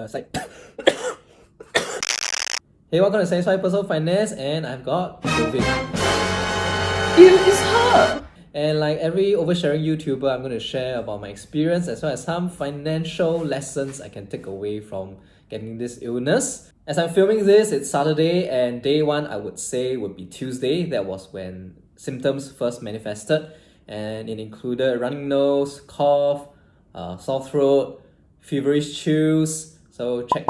Site. Hey, welcome to Satisfied Personal Finance, and I've got COVID. It's her! And like every oversharing YouTuber, I'm going to share about my experience as well as some financial lessons I can take away from getting this illness. As I'm filming this, it's Saturday, and day one I would say would be Tuesday. That was when symptoms first manifested, and it included running nose, cough, sore throat, feverish chills. So check,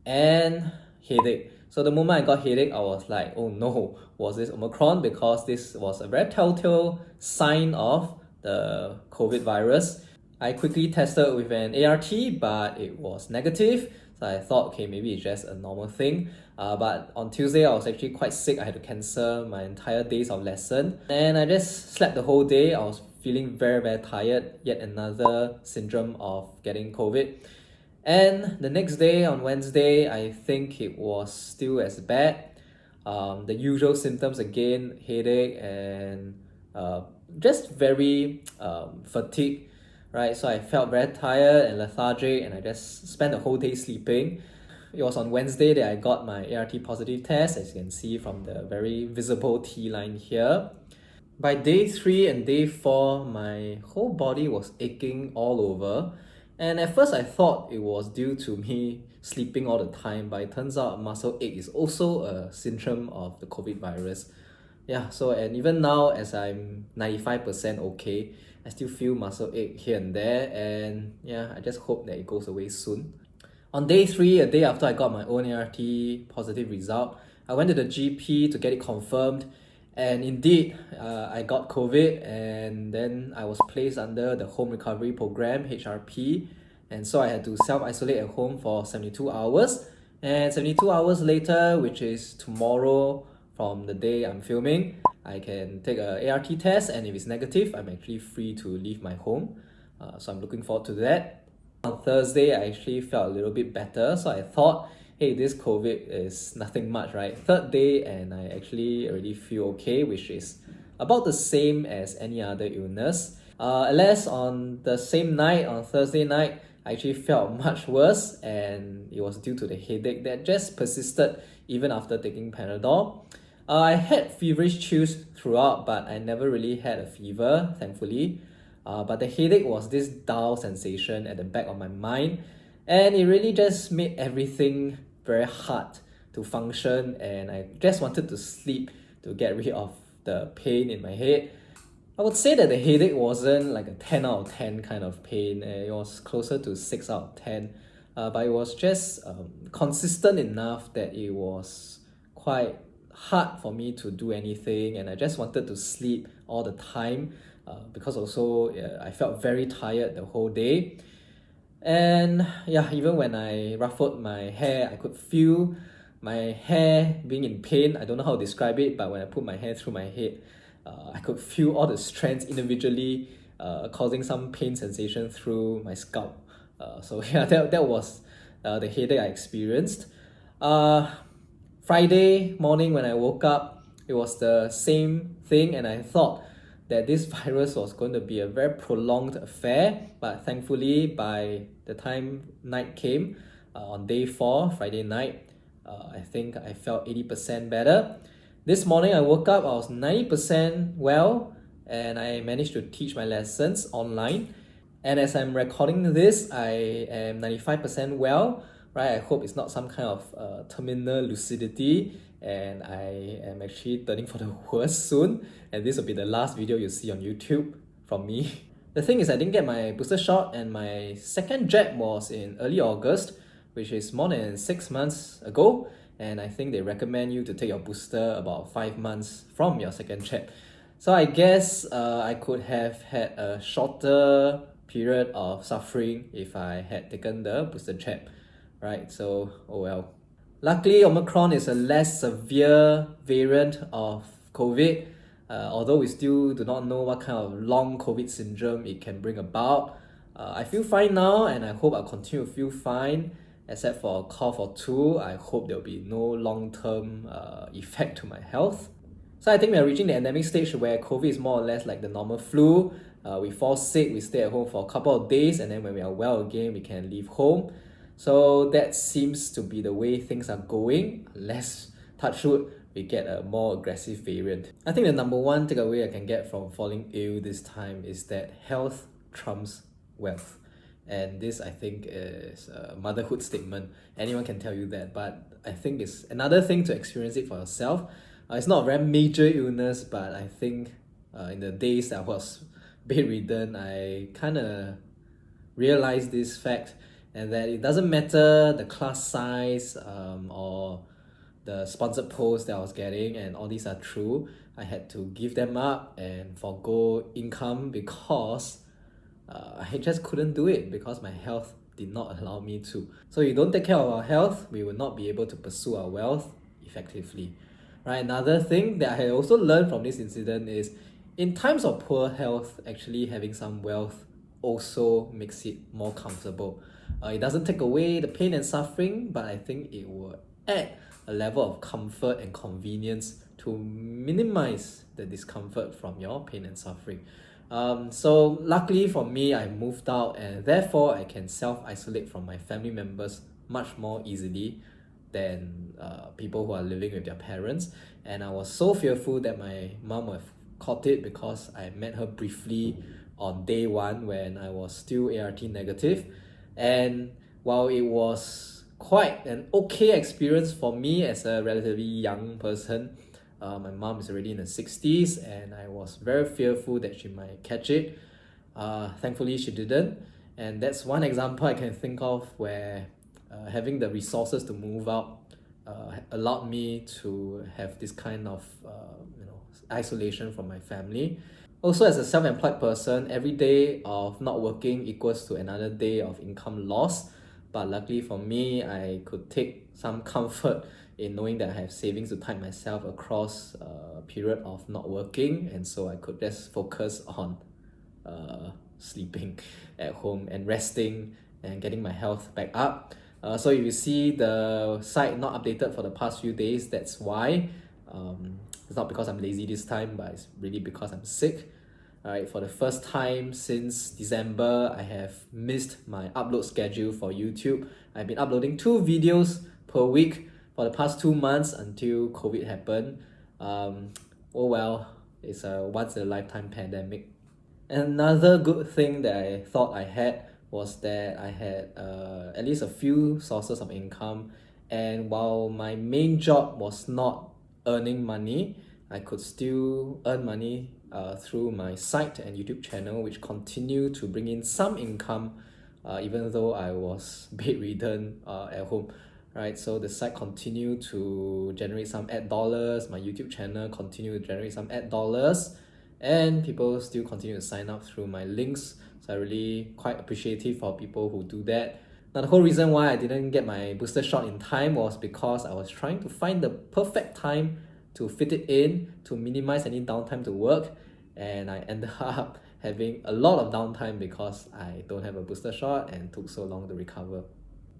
and headache. So the moment I got headache, I was like, oh no, was this Omicron? Because this was a very telltale sign of the COVID virus. I quickly tested with an ART, but it was negative. So I thought, okay, maybe it's just a normal thing. But on Tuesday, I was actually quite sick. I had to cancel my entire days of lesson. And I just slept the whole day. I was feeling very tired. Yet another syndrome of getting COVID. And the next day, on Wednesday, I think it was still as bad. The usual symptoms again, headache and just very fatigued, right? So I felt very tired and lethargic, and I just spent the whole day sleeping. It was on Wednesday that I got my ART positive test, as you can see from the very visible T line here. By day 3 and day 4, my whole body was aching all over. And at first I thought it was due to me sleeping all the time, but it turns out muscle ache is also a symptom of the COVID virus. Yeah, so and even now as I'm 95% okay, I still feel muscle ache here and there, and yeah, I just hope that it goes away soon. On day 3, a day after I got my own ART positive result, I went to the GP to get it confirmed. And indeed, I got COVID, and then I was placed under the Home Recovery Program, HRP. And so I had to self-isolate at home for 72 hours. And 72 hours later, which is tomorrow from the day I'm filming, I can take a ART test, and if it's negative, I'm actually free to leave my home. So I'm looking forward to that. On Thursday, I actually felt a little bit better, so I thought, hey, this COVID is nothing much, right? Third day, and I actually already feel okay, which is about the same as any other illness. Alas, on the same night, on Thursday night, I actually felt much worse, and it was due to the headache that just persisted even after taking Panadol. I had feverish chills throughout, but I never really had a fever, thankfully. But the headache was this dull sensation at the back of my mind, and it really just made everything very hard to function, and I just wanted to sleep to get rid of the pain in my head. I would say that the headache wasn't like a 10 out of 10 kind of pain. It was closer to 6 out of 10. But it was just consistent enough that it was quite hard for me to do anything, and I just wanted to sleep all the time because also I felt very tired the whole day. And yeah, even when I ruffled my hair, I could feel my hair being in pain. I don't know how to describe it, but when I put my hair through my head, I could feel all the strands individually causing some pain sensation through my scalp. So yeah, that was the headache I experienced. Friday morning when I woke up, it was the same thing, and I thought that this virus was going to be a very prolonged affair, but thankfully by the time night came, on day 4, Friday night, I think I felt 80% better. This morning I woke up, I was 90% well, and I managed to teach my lessons online. And as I'm recording this, I am 95% well, right? I hope it's not some kind of terminal lucidity, and I am actually turning for the worst soon, and this will be the last video you see on YouTube from me. The thing is, I didn't get my booster shot, and my second jab was in early August, which is more than 6 months ago, and I think they recommend you to take your booster about 5 months from your second jab. So I guess I could have had a shorter period of suffering if I had taken the booster jab, right? So, oh well. Luckily, Omicron is a less severe variant of COVID, although we still do not know what kind of long COVID syndrome it can bring about. I feel fine now, and I hope I'll continue to feel fine, except for a cough or two. I hope there will be no long-term effect to my health. So I think we are reaching the endemic stage where COVID is more or less like the normal flu. We fall sick, we stay at home for a couple of days, and then when we are well again, we can leave home. So that seems to be the way things are going, unless, touch wood, we get a more aggressive variant. I think the number one takeaway I can get from falling ill this time is that health trumps wealth. And this, I think, is a motherhood statement. Anyone can tell you that, but I think it's another thing to experience it for yourself. It's not a very major illness, but I think in the days that I was bedridden, I kind of realized this fact, and that it doesn't matter the class size or the sponsored posts that I was getting, and all these are true. I had to give them up and forgo income because I just couldn't do it because my health did not allow me to. So if you don't take care of our health, we will not be able to pursue our wealth effectively. Right? Another thing that I had also learned from this incident is in times of poor health, actually having some wealth also makes it more comfortable. It doesn't take away the pain and suffering, but I think it will add a level of comfort and convenience to minimize the discomfort from your pain and suffering. So luckily for me, I moved out, and therefore I can self-isolate from my family members much more easily than people who are living with their parents. And I was so fearful that my mom would have caught it, because I met her briefly on day one when I was still ART negative. And while it was quite an okay experience for me as a relatively young person, my mom is already in her 60s, and I was very fearful that she might catch it. Thankfully, she didn't. And that's one example I can think of where having the resources to move out allowed me to have this kind of isolation from my family. Also, as a self-employed person, every day of not working equals to another day of income loss. But luckily for me, I could take some comfort in knowing that I have savings to tide myself across a period of not working, and so I could just focus on sleeping at home and resting and getting my health back up. So if you see the site not updated for the past few days, that's why. It's not because I'm lazy this time, but it's really because I'm sick. Alright, for the first time since December, I have missed my upload schedule for YouTube. I've been uploading 2 videos per week for the past 2 months until COVID happened. Oh well, it's a once-in-a-lifetime pandemic. Another good thing that I thought I had was that I had at least a few sources of income, and while my main job was not earning money, I could still earn money through my site and YouTube channel, which continue to bring in some income even though I was bedridden at home. Right, so the site continued to generate some ad dollars, my YouTube channel continued to generate some ad dollars, and people still continue to sign up through my links. So I really quite appreciative for people who do that. Now, the whole reason why I didn't get my booster shot in time was because I was trying to find the perfect time to fit it in to minimize any downtime to work, and I ended up having a lot of downtime because I don't have a booster shot and took so long to recover.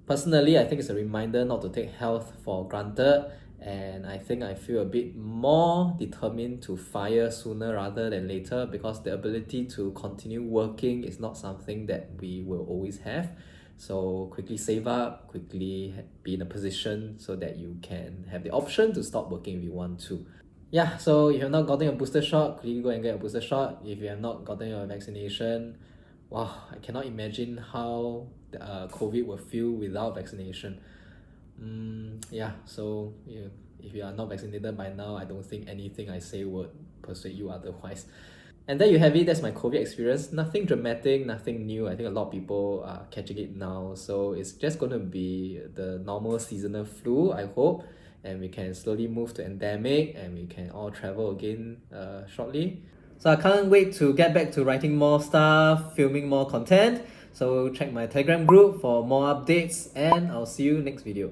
Personally, I think it's a reminder not to take health for granted, and I think I feel a bit more determined to fire sooner rather than later, because the ability to continue working is not something that we will always have. So quickly save up, quickly be in a position so that you can have the option to stop working if you want to. Yeah, so if you have not gotten a booster shot, quickly go and get a booster shot. If you have not gotten your vaccination, wow, I cannot imagine how COVID will feel without vaccination. Yeah, so if you are not vaccinated by now, I don't think anything I say would persuade you otherwise. And there you have it, that's my COVID experience. Nothing dramatic, nothing new. I think a lot of people are catching it now. So it's just going to be the normal seasonal flu, I hope. And we can slowly move to endemic, and we can all travel again shortly. So I can't wait to get back to writing more stuff, filming more content. So check my Telegram group for more updates, and I'll see you next video.